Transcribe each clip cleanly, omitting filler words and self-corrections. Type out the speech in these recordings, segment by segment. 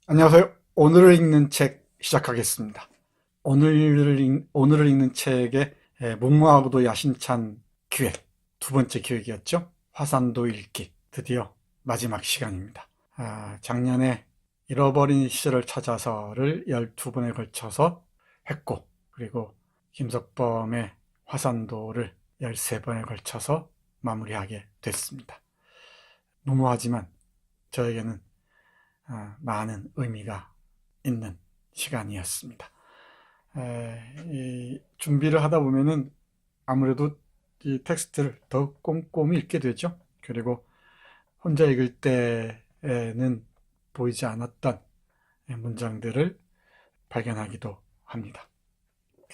안녕하세요. 오늘을 읽는 책 시작하겠습니다. 오늘을 읽는 책의 무모하고도 야심찬 기획, 두 번째 기획이었죠. 화산도 읽기, 드디어 마지막 시간입니다. 작년에 잃어버린 시절을 찾아서를 12번에 걸쳐서 했고, 그리고 김석범의 화산도를 13번에 걸쳐서 마무리하게 됐습니다. 무모하지만 저에게는 많은 의미가 있는 시간이었습니다. 이 준비를 하다 보면은 아무래도 이 텍스트를 더 꼼꼼히 읽게 되죠. 그리고 혼자 읽을 때에는 보이지 않았던 문장들을 발견하기도 합니다.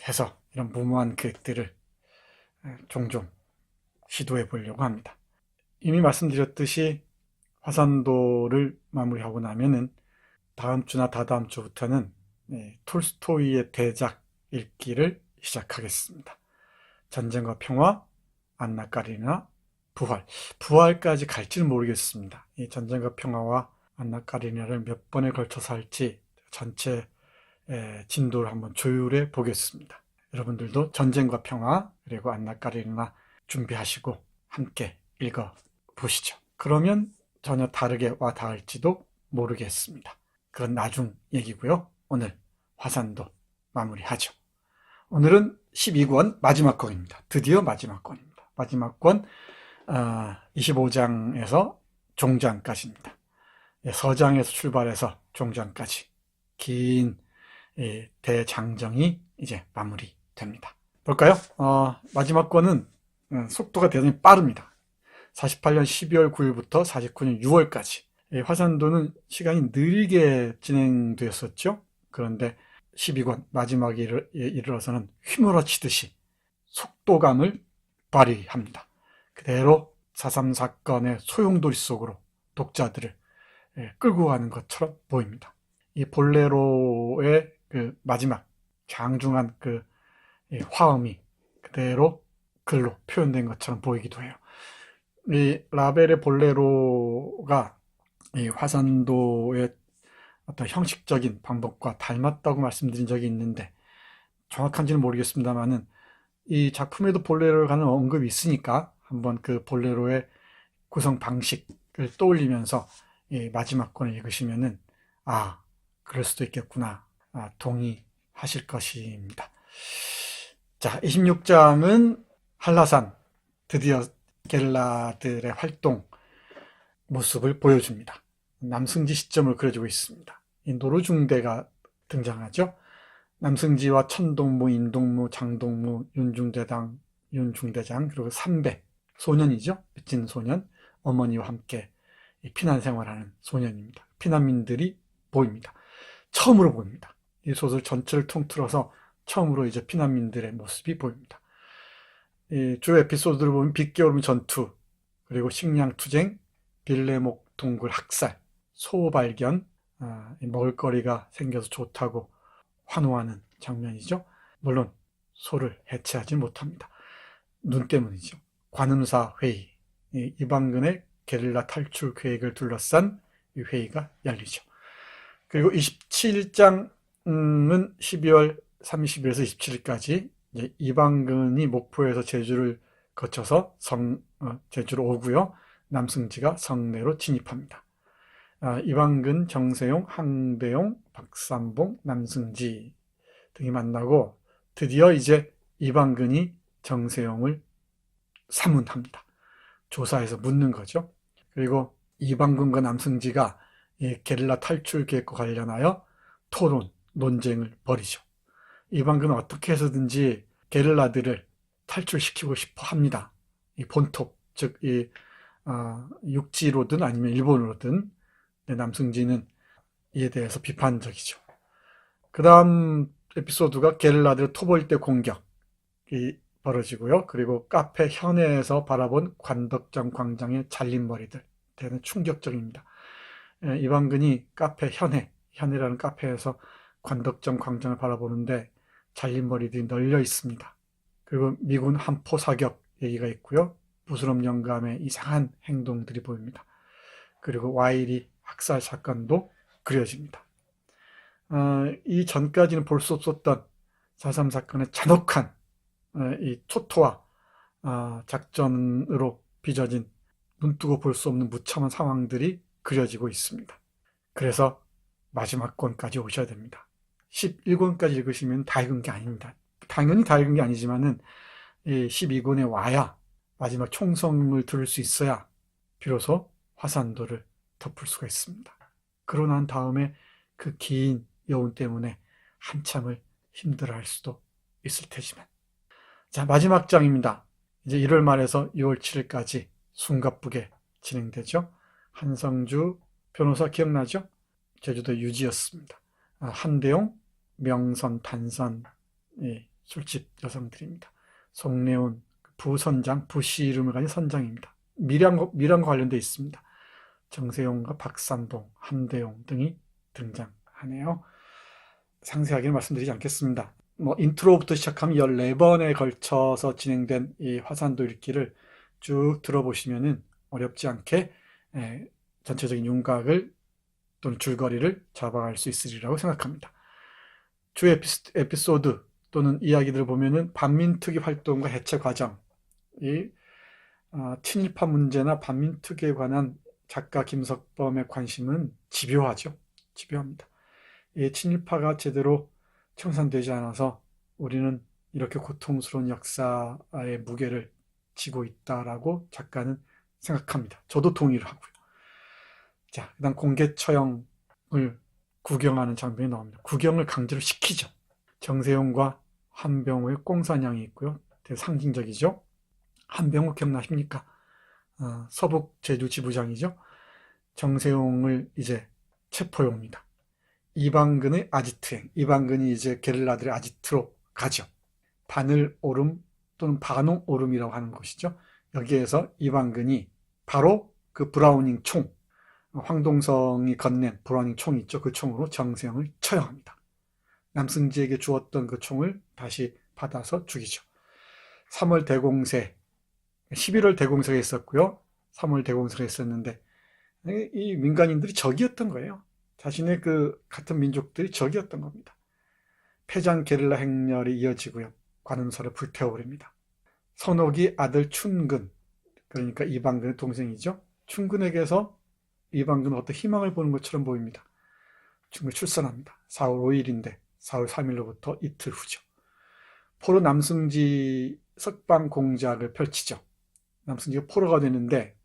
해서 이런 무모한 계획들을 종종 시도해 보려고 합니다. 이미 말씀드렸듯이 화산도를 마무리하고 나면은 다음 주나 다다음 주부터는 톨스토이의 대작 읽기를 시작하겠습니다. 전쟁과 평화, 안나 까리나, 부활. 부활까지 갈지는 모르겠습니다. 이 전쟁과 평화와 안나 까리나를 몇 번에 걸쳐서 할지 전체 진도를 한번 조율해 보겠습니다. 여러분들도 전쟁과 평화 그리고 안나 까리나 준비하시고 함께 읽어 보시죠. 그러면 전혀 다르게 와 닿을지도 모르겠습니다. 그건 나중 얘기고요. 오늘 화산도 마무리하죠. 오늘은 12권 마지막 권입니다. 드디어 마지막 권입니다. 마지막 권 25장에서 종장까지입니다. 서장에서 출발해서 종장까지 긴 대장정이 이제 마무리됩니다. 볼까요? 마지막 권은 속도가 대단히 빠릅니다. 48년 12월 9일부터 49년 6월까지 화산도는 시간이 느리게 진행되었었죠. 그런데 12권 마지막에 이르러서는 휘몰아치듯이 속도감을 발휘합니다. 그대로 4.3 사건의 소용돌이 속으로 독자들을 끌고 가는 것처럼 보입니다. 이 볼레로의 그 마지막 장중한 그 화음이 그대로 글로 표현된 것처럼 보이기도 해요. 이 라벨의 볼레로가 이 화산도의 어떤 형식적인 방법과 닮았다고 말씀드린 적이 있는데 정확한지는 모르겠습니다만은 이 작품에도 볼레로를 가는 언급이 있으니까 한번 그 볼레로의 구성 방식을 떠올리면서 이 마지막 권을 읽으시면은 그럴 수도 있겠구나 동의하실 것입니다. 자, 26장은 한라산 드디어 게릴라들의 활동 모습을 보여줍니다. 남승지 시점을 그려주고 있습니다. 이 노루중대가 등장하죠. 남승지와 천동무, 인동무, 장동무, 윤중대장, 그리고 삼배, 소년이죠. 빚진 소년, 어머니와 함께 피난 생활하는 소년입니다. 피난민들이 보입니다. 처음으로 보입니다. 이 소설 전체를 통틀어서 처음으로 이제 피난민들의 모습이 보입니다. 이 주 에피소드를 보면 빗겨울음 전투, 그리고 식량투쟁, 빌레목 동굴 학살, 소 발견, 먹을거리가 생겨서 좋다고 환호하는 장면이죠. 물론 소를 해체하지 못합니다. 눈 때문이죠. 관음사 회의, 이방근의 게릴라 탈출 계획을 둘러싼 이 회의가 열리죠. 그리고 27장은 12월 30일에서 27일까지 이방근이 목포에서 제주를 거쳐서 제주로 오고요. 남승지가 성내로 진입합니다. 이방근, 정세용, 항배용, 박삼봉, 남승지 등이 만나고 드디어 이제 이방근이 정세용을 사문합니다. 조사해서 묻는 거죠. 그리고 이방근과 남승지가 이 게릴라 탈출 계획과 관련하여 토론, 논쟁을 벌이죠. 이방근은 어떻게 해서든지 게릴라들을 탈출시키고 싶어 합니다. 이 본토, 즉, 육지로든 아니면 일본으로든 남승지는 이에 대해서 비판적이죠. 그 다음 에피소드가 게릴라들의 토벌대 공격이 벌어지고요. 그리고 카페 현해에서 바라본 관덕정 광장의 잘림머리들 대단히 충격적입니다. 이방근이 카페 현해라는 카페에서 관덕정 광장을 바라보는데 잘림머리들이 널려 있습니다. 그리고 미군 한포 사격 얘기가 있고요. 부스럼 영감의 이상한 행동들이 보입니다. 그리고 와이리 학살 사건도 그려집니다. 이 전까지는 볼 수 없었던 4.3 사건의 잔혹한 이 초토화 작전으로 빚어진 눈뜨고 볼 수 없는 무참한 상황들이 그려지고 있습니다. 그래서 마지막 권까지 오셔야 됩니다. 11권까지 읽으시면 다 읽은 게 아닙니다. 당연히 다 읽은 게 아니지만은 12권에 와야 마지막 총성을 들을 수 있어야 비로소 화산도를 덮을 수가 있습니다. 그러고 난 다음에 그 긴 여운 때문에 한참을 힘들어할 수도 있을 테지만. 자, 마지막 장입니다. 이제 1월 말에서 6월 7일까지 숨가쁘게 진행되죠. 한성주 변호사 기억나죠? 제주도 유지였습니다. 한대용, 명선, 단선 술집 여성들입니다. 송래운 부선장, 부씨 이름을 가진 선장입니다. 밀양과 관련되어 있습니다. 정세용과 박삼봉, 한대용 등이 등장하네요. 상세하게는 말씀드리지 않겠습니다. 인트로부터 시작하면 14번에 걸쳐서 진행된 이 화산도 읽기를 쭉 들어보시면은 어렵지 않게 전체적인 윤곽을 또는 줄거리를 잡아갈 수 있으리라고 생각합니다. 주 에피소드 또는 이야기들을 보면은 반민특위 활동과 해체 과정, 친일파 문제나 반민특위에 관한 작가 김석범의 관심은 집요하죠. 집요합니다. 이 친일파가 제대로 청산되지 않아서 우리는 이렇게 고통스러운 역사의 무게를 지고 있다라고 작가는 생각합니다. 저도 동의를 하고요. 자, 그다음 공개 처형을 구경하는 장면이 나옵니다. 구경을 강제로 시키죠. 정세용과 한병우의 꽁사냥이 있고요. 되게 상징적이죠. 한병우 기억나십니까? 서북 제주 지부장이죠. 정세용을 이제 체포해 옵니다. 이방근의 아지트행, 이방근이 이제 게릴라들의 아지트로 가죠. 바늘 오름 또는 반홍 오름이라고 하는 것이죠. 여기에서 이방근이 바로 그 브라우닝 총, 황동성이 건넨 브라우닝 총이 있죠. 그 총으로 정세용을 처형합니다. 남승지에게 주었던 그 총을 다시 받아서 죽이죠. 3월 대공세, 11월 대공세가 있었고요. 3월 대공세가 있었는데 이 민간인들이 적이었던 거예요. 자신의 그 같은 민족들이 적이었던 겁니다. 패장 게릴라 행렬이 이어지고요. 관음사를 불태워버립니다. 선옥이 아들 춘근, 그러니까 이방근의 동생이죠. 춘근에게서 이방근은 어떤 희망을 보는 것처럼 보입니다. 춘근이 출산합니다. 4월 5일인데 4월 3일로부터 이틀 후죠. 포로 남승지 석방 공작을 펼치죠. 남승지가 포로가 되는데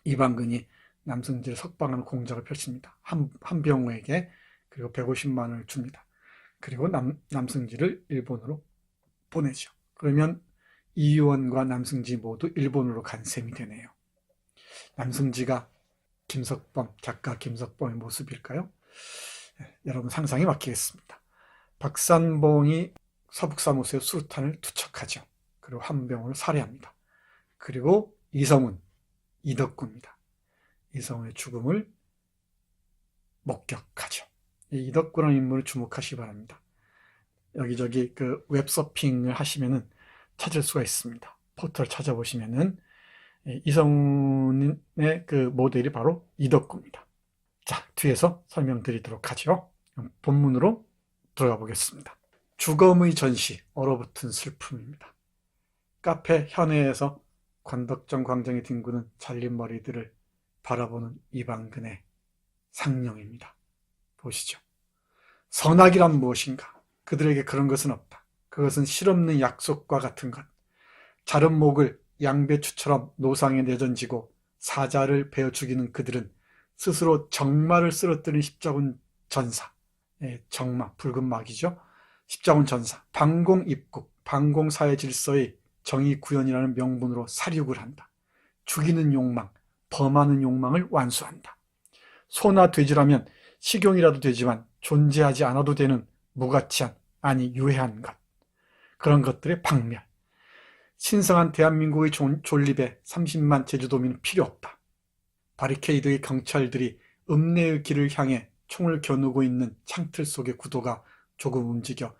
이방근이 남승지를 석방하는 공작을 펼칩니다. 한병우에게. 그리고 150만 원을 줍니다. 그리고 남승지를 일본으로 보내죠. 그러면 이유원과 남승지 모두 일본으로 간 셈이 되네요. 남승지가 김석범, 작가 김석범의 모습일까요? 여러분 상상에 맡기겠습니다. 박산봉이 서북사무소에 수류탄을 투척하죠. 그리고 한병우를 살해합니다. 그리고 이성훈, 이덕구입니다. 이성훈의 죽음을 목격하죠. 이 이덕구라는 인물을 주목하시기 바랍니다. 여기저기 그 웹서핑을 하시면은 찾을 수가 있습니다. 포털 찾아보시면은 이성훈의 그 모델이 바로 이덕구입니다. 자, 뒤에서 설명드리도록 하죠. 본문으로 들어가 보겠습니다. 주검의 전시, 얼어붙은 슬픔입니다. 카페 현해에서 관덕정 광장에 뒹구는 잘린 머리들을 바라보는 이방근의 상령입니다. 보시죠. 선악이란 무엇인가? 그들에게 그런 것은 없다. 그것은 실없는 약속과 같은 것. 자른 목을 양배추처럼 노상에 내던지고 사자를 베어 죽이는 그들은 스스로 정마를 쓰러뜨린 십자군 전사, 정마, 붉은 막이죠. 십자군 전사, 반공 입국, 반공 사회 질서의 정의 구현이라는 명분으로 살육을 한다. 죽이는 욕망, 범하는 욕망을 완수한다. 소나 돼지라면 식용이라도 되지만 존재하지 않아도 되는 무가치한, 아니 유해한 것. 그런 것들의 박멸. 신성한 대한민국의 존립에 30만 제주도민은 필요 없다. 바리케이드의 경찰들이 읍내의 길을 향해 총을 겨누고 있는 창틀 속의 구도가 조금 움직여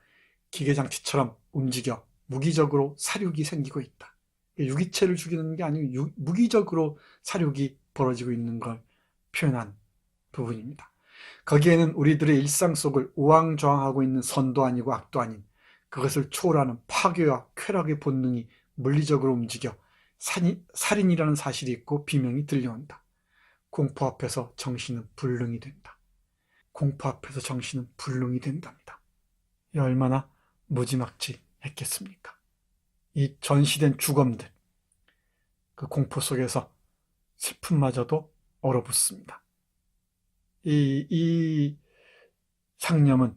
기계장치처럼 움직여 무기적으로 사륙이 생기고 있다. 유기체를 죽이는 게 아니고 무기적으로 사륙이 벌어지고 있는 걸 표현한 부분입니다. 거기에는 우리들의 일상 속을 우왕좌왕하고 있는 선도 아니고 악도 아닌 그것을 초월하는 파괴와 쾌락의 본능이 물리적으로 움직여 살인이라는 사실이 있고 비명이 들려온다. 공포 앞에서 정신은 불능이 된다. 공포 앞에서 정신은 불능이 된답니다. 이 얼마나 무지막지했겠습니까? 이 전시된 주검들, 그 공포 속에서 슬픔마저도 얼어붙습니다. 이 상념은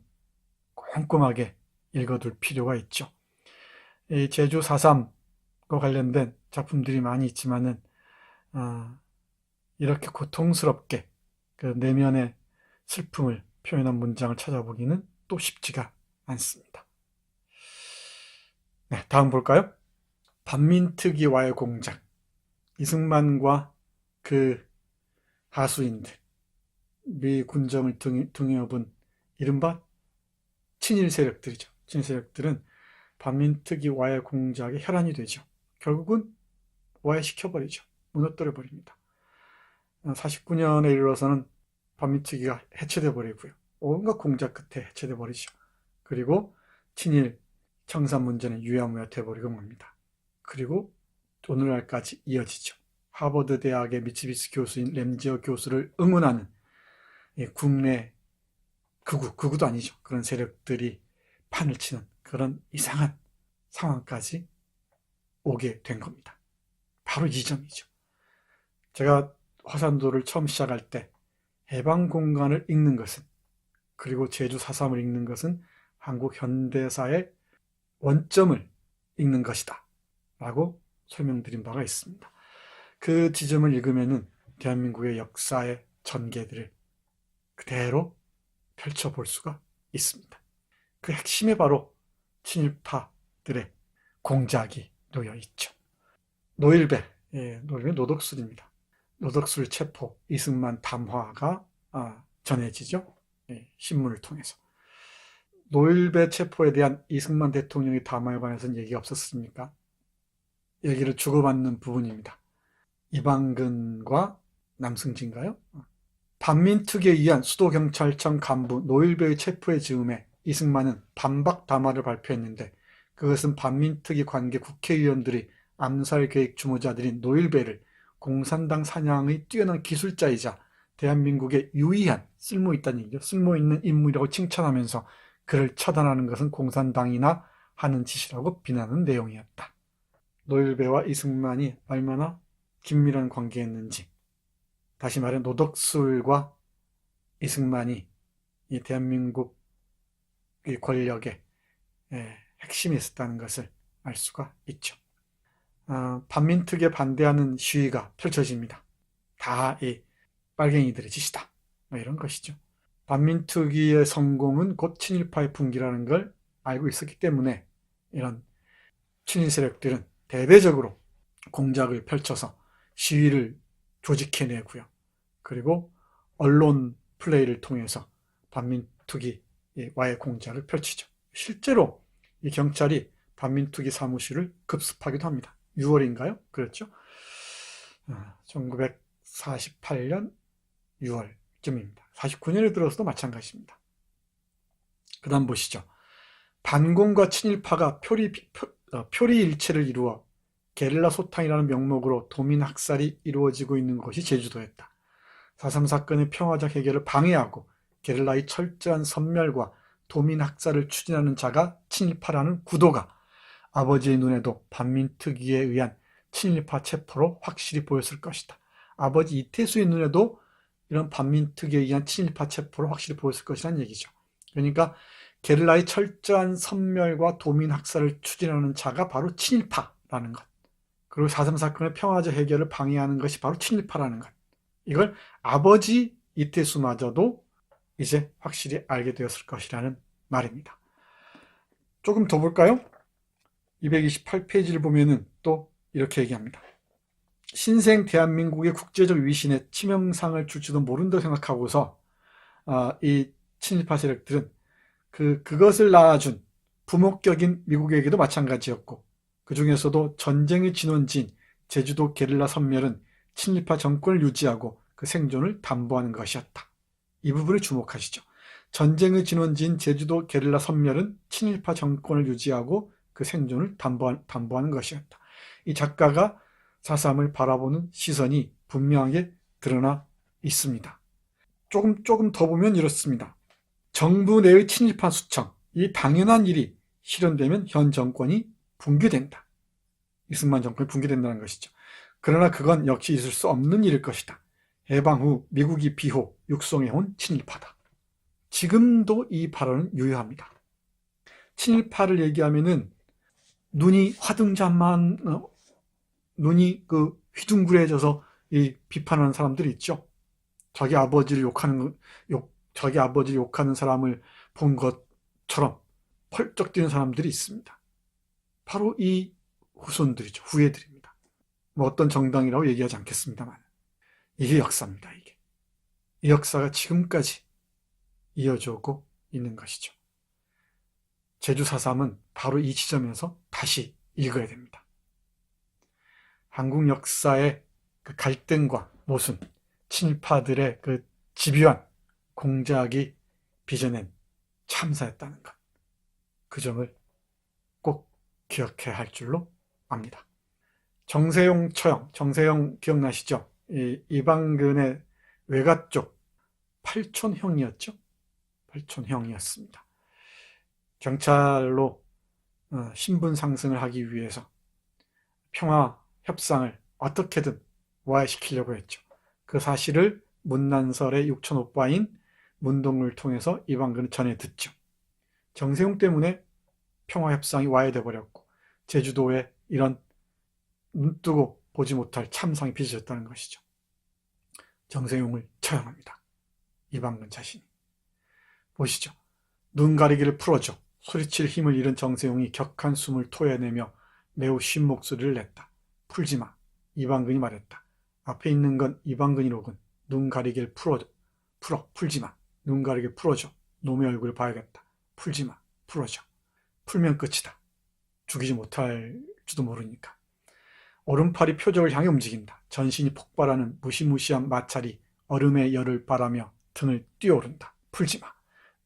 꼼꼼하게 읽어둘 필요가 있죠. 이 제주 4.3과 관련된 작품들이 많이 있지만은 이렇게 고통스럽게 그 내면의 슬픔을 표현한 문장을 찾아보기는 또 쉽지가 않습니다. 네, 다음 볼까요? 반민특위와의 공작. 이승만과 그 하수인들, 미 군정을 등에 업은 이른바 친일 세력들이죠. 친일 세력들은 반민특위와의 공작에 혈안이 되죠. 결국은 와해시켜버리죠. 무너뜨려버립니다. 49년에 이르러서는 반민특위가 해체돼 버리고요. 온갖 공작 끝에 해체돼 버리죠. 그리고 친일 청산 문제는 유야무야 돼버리고 맙니다. 그리고 오늘날까지 이어지죠. 하버드 대학의 미츠비시 교수인 램지어 교수를 응원하는 국내 극우도 아니죠. 그런 세력들이 판을 치는 그런 이상한 상황까지 오게 된 겁니다. 바로 이 점이죠. 제가 화산도를 처음 시작할 때 해방공간을 읽는 것은, 그리고 제주 4.3을 읽는 것은 한국 현대사의 원점을 읽는 것이다 라고 설명드린 바가 있습니다. 그 지점을 읽으면은 대한민국의 역사의 전개들을 그대로 펼쳐볼 수가 있습니다. 그 핵심에 바로 친일파들의 공작이 놓여 있죠. 노일배, 노덕술입니다. 노덕술 체포, 이승만 담화가 전해지죠. 신문을 통해서. 노일배 체포에 대한 이승만 대통령의 담화에 관해서는 얘기가 없었습니까? 얘기를 주고받는 부분입니다. 이방근과 남승진가요? 반민특위에 의한 수도경찰청 간부 노일배의 체포의 즈음에 이승만은 반박 담화를 발표했는데, 그것은 반민특위 관계 국회의원들이 암살 계획 주모자들인 노일배를 공산당 사냥의 뛰어난 기술자이자 대한민국에 유의한 쓸모있다는 얘기죠. 쓸모있는 인물이라고 칭찬하면서 그를 처단하는 것은 공산당이나 하는 짓이라고 비난하는 내용이었다. 노일배와 이승만이 얼마나 긴밀한 관계였는지, 다시 말해 노덕술과 이승만이 이 대한민국 권력의 핵심에 있었다는 것을 알 수가 있죠. 반민특위에 반대하는 시위가 펼쳐집니다. 다 이 빨갱이들의 짓이다, 이런 것이죠. 반민특위의 성공은 곧 친일파의 분기라는 걸 알고 있었기 때문에 이런 친일 세력들은 대대적으로 공작을 펼쳐서 시위를 조직해내고요. 그리고 언론 플레이를 통해서 반민특위와의 공작을 펼치죠. 실제로 이 경찰이 반민특위 사무실을 급습하기도 합니다. 6월인가요? 그렇죠? 1948년 6월쯤입니다. 49년에 들어서도 마찬가지입니다. 그 다음 보시죠. 반공과 친일파가 표리일체를 이루어 게릴라 소탕이라는 명목으로 도민 학살이 이루어지고 있는 것이 제주도였다. 4.3 사건의 평화적 해결을 방해하고 게릴라의 철저한 섬멸과 도민 학살을 추진하는 자가 친일파라는 구도가 아버지의 눈에도 반민특위에 의한 친일파 체포로 확실히 보였을 것이다. 아버지 이태수의 눈에도 이런 반민특위에 의한 친일파 체포로 확실히 보였을 것이라는 얘기죠. 그러니까 게릴라의 철저한 섬멸과 도민 학살을 추진하는 자가 바로 친일파라는 것, 그리고 4.3 사건의 평화적 해결을 방해하는 것이 바로 친일파라는 것, 이걸 아버지 이태수마저도 이제 확실히 알게 되었을 것이라는 말입니다. 조금 더 볼까요? 228페이지를 보면은 또 이렇게 얘기합니다. 신생 대한민국의 국제적 위신에 치명상을 줄지도 모른다고 생각하고서 이 친일파 세력들은 그것을 낳아준 부목격인 미국에게도 마찬가지였고, 그 중에서도 전쟁의 진원지인 제주도 게릴라 섬멸은 친일파 정권을 유지하고 그 생존을 담보하는 것이었다. 이 부분에 주목하시죠. 전쟁의 진원지인 제주도 게릴라 섬멸은 친일파 정권을 유지하고 그 생존을 담보하는 것이었다. 이 작가가 4.3을 바라보는 시선이 분명하게 드러나 있습니다. 조금 더 보면 이렇습니다. 정부 내의 친일파 수청, 이 당연한 일이 실현되면 현 정권이 붕괴된다. 이승만 정권이 붕괴된다는 것이죠. 그러나 그건 역시 있을 수 없는 일일 것이다. 해방 후 미국이 비호, 육성해온 친일파다. 지금도 이 발언은 유효합니다. 친일파를 얘기하면은 눈이 화등잔만 눈이 휘둥그레져서 이 비판하는 사람들이 있죠. 자기 아버지를 욕하는 사람을 본 것처럼 펄쩍 뛰는 사람들이 있습니다. 바로 이 후손들이죠. 후예들입니다. 뭐 어떤 정당이라고 얘기하지 않겠습니다만 이게 역사입니다. 이게. 이 역사가 지금까지 이어져 오고 있는 것이죠. 제주 4.3은 바로 이 지점에서 다시 읽어야 됩니다. 한국 역사의 그 갈등과 모순, 친일파들의 그 집요한 공작이 빚어낸 참사였다는 것. 그 점을 꼭 기억해야 할 줄로 압니다. 정세용 처형, 정세용 기억나시죠? 이방근의 외가 쪽 팔촌형이었죠? 팔촌형이었습니다. 경찰로 신분 상승을 하기 위해서 평화 협상을 어떻게든 와해시키려고 했죠. 그 사실을 문난설의 육촌 오빠인 문동을 통해서 이방근은 전해 듣죠. 정세용 때문에 평화 협상이 와해돼 버렸고 제주도에 이런 눈뜨고 보지 못할 참상이 빚어졌다는 것이죠. 정세용을 처형합니다. 이방근 자신이. 보시죠. 눈 가리기를 풀어줘. 소리칠 힘을 잃은 정세용이 격한 숨을 토해내며 매우 쉰 목소리를 냈다. 풀지마. 이방근이 말했다. 앞에 있는 건 이방근이로군. 눈 가리기를 풀어. 풀지마. 눈 가리기를 풀어줘. 놈의 얼굴을 봐야겠다. 풀지마. 풀어줘. 풀면 끝이다. 죽이지 못할지도 모르니까. 얼음팔이 표적을 향해 움직인다. 전신이 폭발하는 무시무시한 마찰이 얼음의 열을 바라며 등을 뛰어오른다. 풀지마.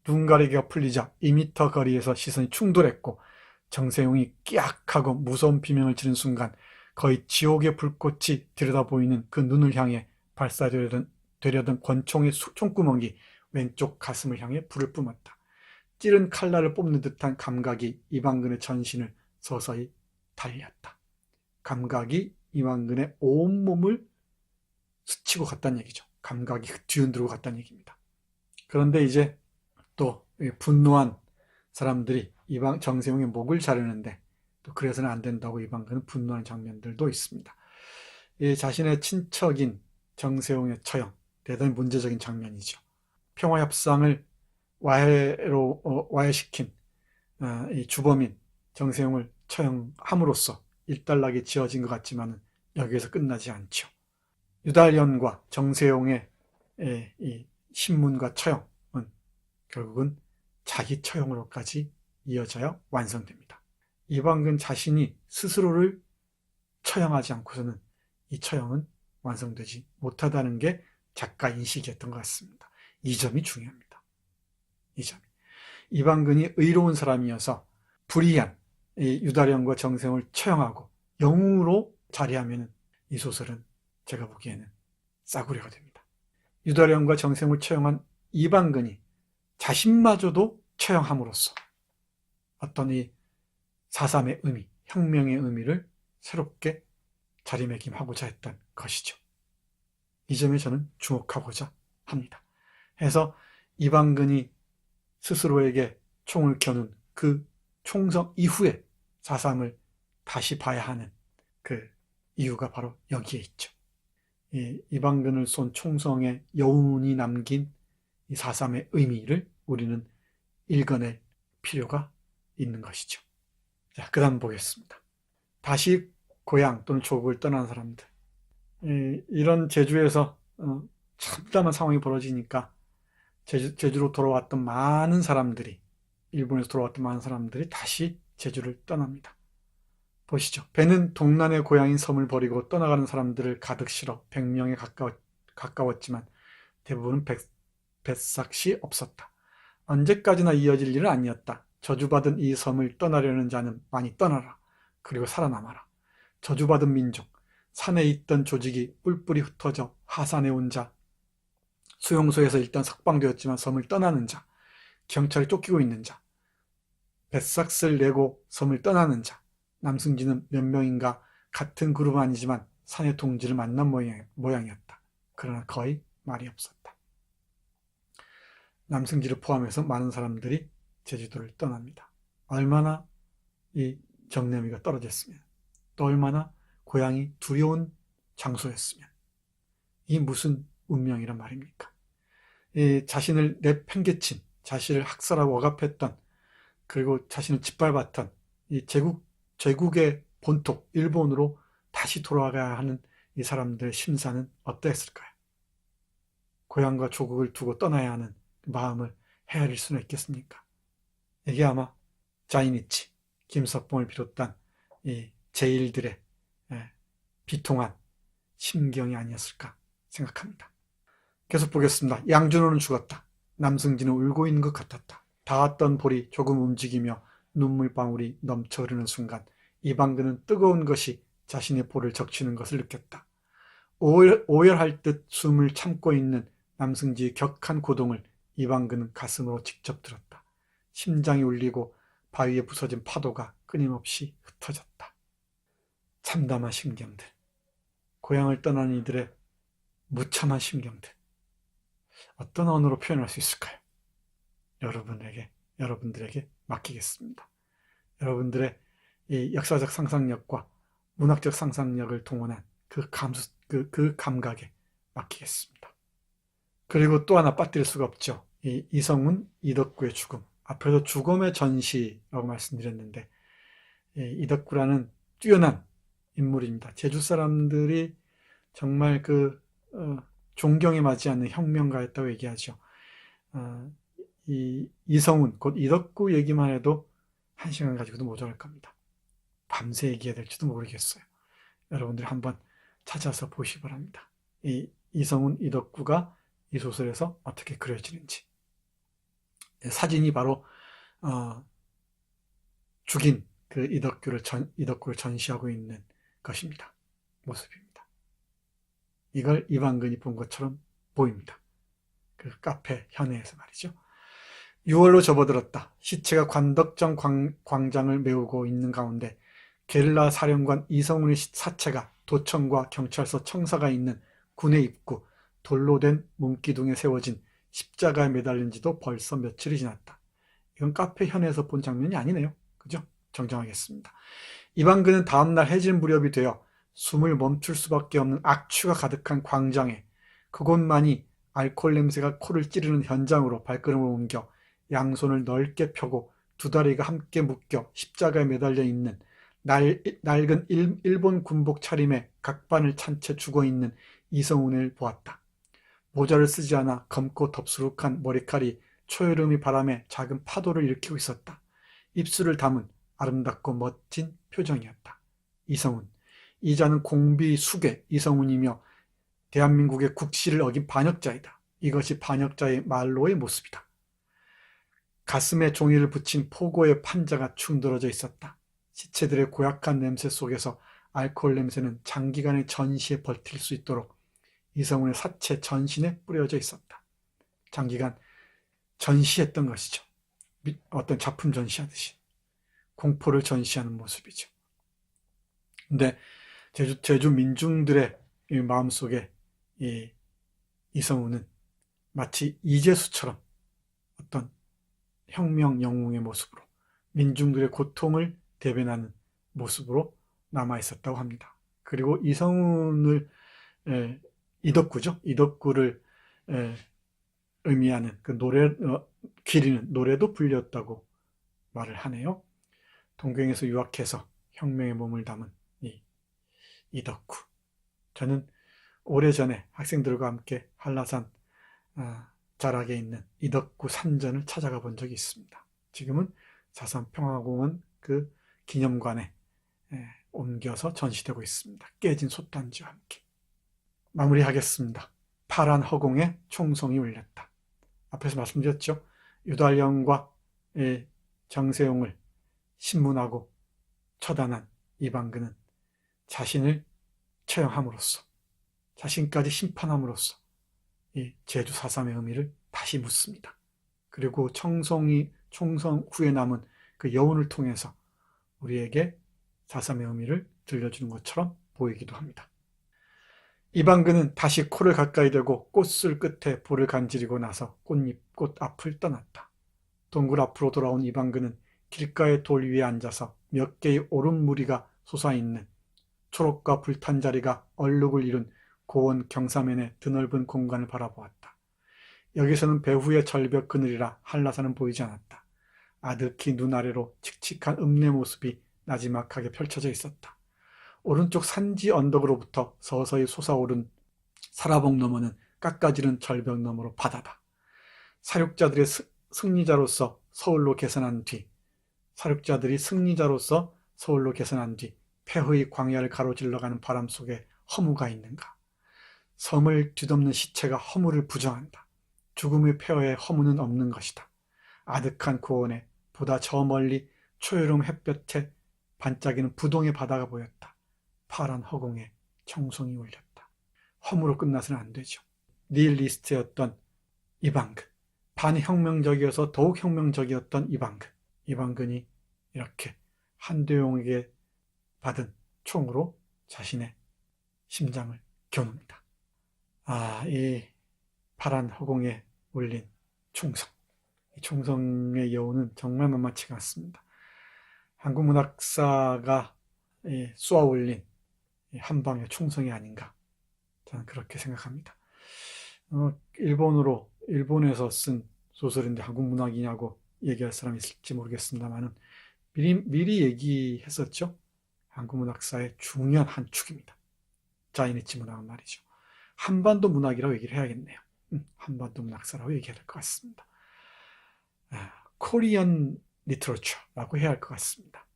눈 가리기가 풀리자 2m 거리에서 시선이 충돌했고 정세용이 끼악하고 무서운 비명을 지른 순간 거의 지옥의 불꽃이 들여다보이는 그 눈을 향해 발사되려던 권총의 총구멍이 왼쪽 가슴을 향해 불을 뿜었다. 찌른 칼날을 뽑는 듯한 감각이 이방근의 전신을 서서히 달렸다. 감각이 이방근의 온몸을 스치고 갔다는 얘기죠. 감각이 뒤흔들고 갔다는 얘기입니다. 그런데 이제 또 분노한 사람들이 정세용의 목을 자르는데 또 그래서는 안 된다고 이방근은 분노하는 장면들도 있습니다. 자신의 친척인 정세용의 처형, 대단히 문제적인 장면이죠. 평화협상을 와해시킨 이 주범인 정세용을 처형함으로써 일단락이 지어진 것 같지만 여기에서 끝나지 않죠. 유달연과 정세용의 이 신문과 처형은 결국은 자기 처형으로까지 이어져야 완성됩니다. 이방근 자신이 스스로를 처형하지 않고서는 이 처형은 완성되지 못하다는 게 작가 인식이었던 것 같습니다. 이 점이 중요합니다. 이 점이. 이방근이 의로운 사람이어서 불의한 이 유달연과 정세용을 처형하고 영웅으로 자리하면 이 소설은 제가 보기에는 싸구려가 됩니다. 유달연과 정세용을 처형한 이방근이 자신마저도 처형함으로써 어떤 이 4.3의 의미, 혁명의 의미를 새롭게 자리매김하고자 했던 것이죠. 이 점에 저는 주목하고자 합니다. 해서 이방근이 스스로에게 총을 겨눈 그 총성 이후에 4.3을 다시 봐야 하는 그 이유가 바로 여기에 있죠. 이방근을 쏜 총성의 여운이 남긴 이 4.3의 의미를 우리는 읽어낼 필요가 있는 것이죠. 자, 그 다음 보겠습니다. 다시 고향 또는 조국을 떠난 사람들. 이런 제주에서 참담한 상황이 벌어지니까 제주로 돌아왔던 많은 사람들이, 일본에서 돌아왔던 많은 사람들이 다시 제주를 떠납니다. 보시죠. 배는 동난의 고향인 섬을 버리고 떠나가는 사람들을 가득 실어 100명에 가까웠지만 대부분은 뱃삭시 없었다. 언제까지나 이어질 일은 아니었다. 저주받은 이 섬을 떠나려는 자는 많이 떠나라. 그리고 살아남아라. 저주받은 민족, 산에 있던 조직이 뿔뿔이 흩어져 하산해 온 자, 수용소에서 일단 석방되었지만 섬을 떠나는 자, 경찰에 쫓기고 있는 자, 뱃삭스를 내고 섬을 떠나는 자, 남승진은 몇 명인가 같은 그룹은 아니지만 산의 동지를 만난 모양이었다. 그러나 거의 말이 없었다. 남승지를 포함해서 많은 사람들이 제주도를 떠납니다. 얼마나 이 정내미가 떨어졌으면, 또 얼마나 고향이 두려운 장소였으면, 이 무슨 운명이란 말입니까? 이 자신을 내팽개친, 자신을 학살하고 억압했던, 그리고 자신을 짓밟았던 이 제국의 본토 일본으로 다시 돌아가야 하는 이 사람들의 심사는 어떠했을까요? 고향과 조국을 두고 떠나야 하는 마음을 헤아릴 수는 있겠습니까? 이게 아마 자이니치, 김석봉을 비롯한 이 제일들의 비통한 심경이 아니었을까 생각합니다. 계속 보겠습니다. 양준호는 죽었다. 남승진은 울고 있는 것 같았다. 닿았던 볼이 조금 움직이며 눈물방울이 넘쳐 흐르는 순간 이방근은 뜨거운 것이 자신의 볼을 적시는 것을 느꼈다. 오열할 듯 숨을 참고 있는 남승지의 격한 고동을 이방근은 가슴으로 직접 들었다. 심장이 울리고 바위에 부서진 파도가 끊임없이 흩어졌다. 참담한 심경들, 고향을 떠난 이들의 무참한 심경들, 어떤 언어로 표현할 수 있을까요? 여러분들에게 맡기겠습니다. 여러분들의 이 역사적 상상력과 문학적 상상력을 동원한 그 감각에 맡기겠습니다. 그리고 또 하나 빠뜨릴 수가 없죠. 이 이성훈, 이덕구의 죽음. 앞에서 죽음의 전시라고 말씀드렸는데, 이덕구라는 뛰어난 인물입니다. 제주 사람들이 정말 존경에 맞지 않는 혁명가였다고 얘기하죠. 이 이성훈, 곧 이덕구 얘기만 해도 1시간 가지고도 모자랄 겁니다. 밤새 얘기해야 될지도 모르겠어요. 여러분들이 한번 찾아서 보시기 바랍니다. 이 이성훈, 이덕구가 이 소설에서 어떻게 그려지는지. 사진이 바로 죽인 그 이덕구를 전시하고 있는 것입니다. 모습입니다. 이걸 이방근이 본 것처럼 보입니다. 그 카페 현해에서 말이죠. 6월로 접어들었다. 시체가 관덕정 광장을 메우고 있는 가운데 게릴라 사령관 이성훈의 사체가 도청과 경찰서 청사가 있는 군의 입구, 돌로 된 문기둥에 세워진 십자가에 매달린 지도 벌써 며칠이 지났다. 이건 카페 현에서 본 장면이 아니네요. 그죠? 정정하겠습니다. 이방근은 다음날 해질 무렵이 되어 숨을 멈출 수밖에 없는 악취가 가득한 광장에 그곳만이 알코올 냄새가 코를 찌르는 현장으로 발걸음을 옮겨 양손을 넓게 펴고 두 다리가 함께 묶여 십자가에 매달려 있는 낡은 일본 군복 차림에 각반을 찬 채 죽어있는 이성훈을 보았다. 모자를 쓰지 않아 검고 덥수룩한 머리칼이 초여름이 바람에 작은 파도를 일으키고 있었다. 입술을 담은 아름답고 멋진 표정이었다. 이성훈. 이자는 공비 수괴 이성훈이며 대한민국의 국시를 어긴 반역자이다. 이것이 반역자의 말로의 모습이다. 가슴에 종이를 붙인 포고의 판자가 충돌어져 있었다. 시체들의 고약한 냄새 속에서 알코올 냄새는 장기간의 전시에 버틸 수 있도록 이성훈의 사체 전신에 뿌려져 있었다. 장기간 전시했던 것이죠. 어떤 작품 전시하듯이 공포를 전시하는 모습이죠. 근데 제주 민중들의 마음속에 이 이성훈은 마치 이재수처럼 어떤 혁명 영웅의 모습으로 민중들의 고통을 대변하는 모습으로 남아있었다고 합니다. 그리고 이성훈을 이덕구죠. 이덕구를 의미하는 그 기리는 노래도 불렸다고 말을 하네요. 동경에서 유학해서 혁명의 몸을 담은 이 이덕구. 저는 오래전에 학생들과 함께 한라산 자락에 있는 이덕구 산전을 찾아가 본 적이 있습니다. 지금은 자산평화공원 그 기념관에 옮겨서 전시되고 있습니다. 깨진 솥단지와 함께. 마무리하겠습니다. 파란 허공에 총성이 울렸다. 앞에서 말씀드렸죠. 유달령과 정세용을 신문하고 처단한 이방근은 자신을 처형함으로써, 자신까지 심판함으로써 이 제주 4.3의 의미를 다시 묻습니다. 그리고 총성 후에 남은 그 여운을 통해서 우리에게 4.3의 의미를 들려주는 것처럼 보이기도 합니다. 이방근은 다시 코를 가까이 대고 꽃술 끝에 볼을 간지리고 나서 꽃 앞을 떠났다. 동굴 앞으로 돌아온 이방근은 길가의 돌 위에 앉아서 몇 개의 오른 무리가 솟아있는 초록과 불탄 자리가 얼룩을 이룬 고원 경사면의 드넓은 공간을 바라보았다. 여기서는 배후의 절벽 그늘이라 한라산은 보이지 않았다. 아득히 눈 아래로 칙칙한 읍내 모습이 나지막하게 펼쳐져 있었다. 오른쪽 산지 언덕으로부터 서서히 솟아오른 사라봉 너머는 깎아지른 절벽 너머로 바다다. 사륙자들이 승리자로서 서울로 개선한 뒤 폐허의 광야를 가로질러가는 바람 속에 허무가 있는가? 섬을 뒤덮는 시체가 허무를 부정한다. 죽음의 폐허에 허무는 없는 것이다. 아득한 고원에 보다 저 멀리 초여름 햇볕에 반짝이는 부동의 바다가 보였다. 파란 허공에 청송이 울렸다. 허무로 끝나서는 안 되죠. 니힐리스트였던 이방근, 반혁명적이어서 더욱 혁명적이었던 이방근이 이렇게 한두용에게 받은 총으로 자신의 심장을 겨눕니다. 이 파란 허공에 울린 총성, 이 총성의 여운은 정말 만만치가 않습니다. 한국 문학사가 쏘아올린 한방의 총성이 아닌가, 저는 그렇게 생각합니다. 일본에서 쓴 소설인데 한국 문학이냐고 얘기할 사람이 있을지 모르겠습니다만은 미리 얘기했었죠. 한국 문학사의 중요한 한 축입니다. 자이니치 문학은 말이죠. 한반도 문학이라고 얘기를 해야겠네요. 한반도 문학사라고 얘기해야 될 것 같습니다. 코리안 리터러처라고 해야 할 것 같습니다.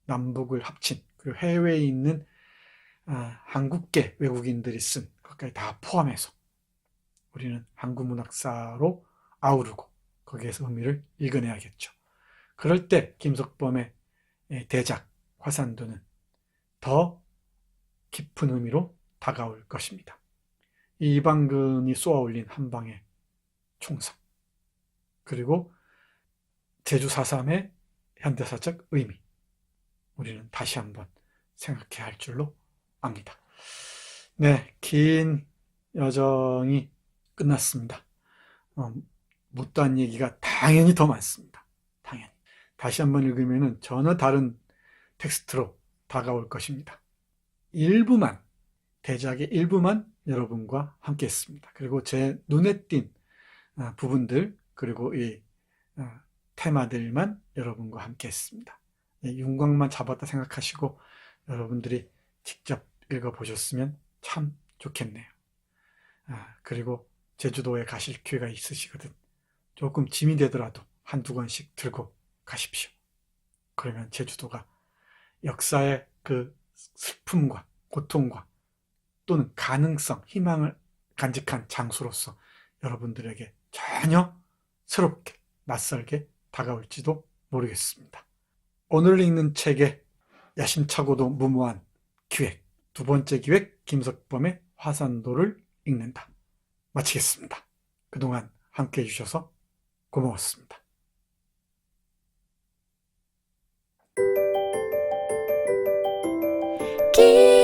남북을 합친, 그리고 해외에 있는 한국계 외국인들이 쓴 것까지 다 포함해서 우리는 한국 문학사로 아우르고 거기에서 의미를 읽어내야겠죠. 그럴 때 김석범의 대작 화산도는 더 깊은 의미로 다가올 것입니다. 이 이방근이 쏘아올린 한방의 총성, 그리고 제주 4.3의 현대사적 의미, 우리는 다시 한번 생각해야 할 줄로 압니다. 네, 긴 여정이 끝났습니다. 못다한 얘기가 당연히 더 많습니다. 당연히. 다시 한번 읽으면 전혀 다른 텍스트로 다가올 것입니다. 대작의 일부만 여러분과 함께 했습니다. 그리고 제 눈에 띈 부분들, 그리고 이 테마들만 여러분과 함께 했습니다. 윤곽만 잡았다 생각하시고 여러분들이 직접 읽어보셨으면 참 좋겠네요. 그리고 제주도에 가실 기회가 있으시거든 조금 짐이 되더라도 한두 권씩 들고 가십시오. 그러면 제주도가 역사의 그 슬픔과 고통과 또는 가능성, 희망을 간직한 장소로서 여러분들에게 전혀 새롭게, 낯설게 다가올지도 모르겠습니다. 오늘 읽는 책의 야심차고도 무모한 기획, 두 번째 기획, 김석범의 화산도를 읽는다. 마치겠습니다. 그동안 함께 해주셔서 고마웠습니다. 기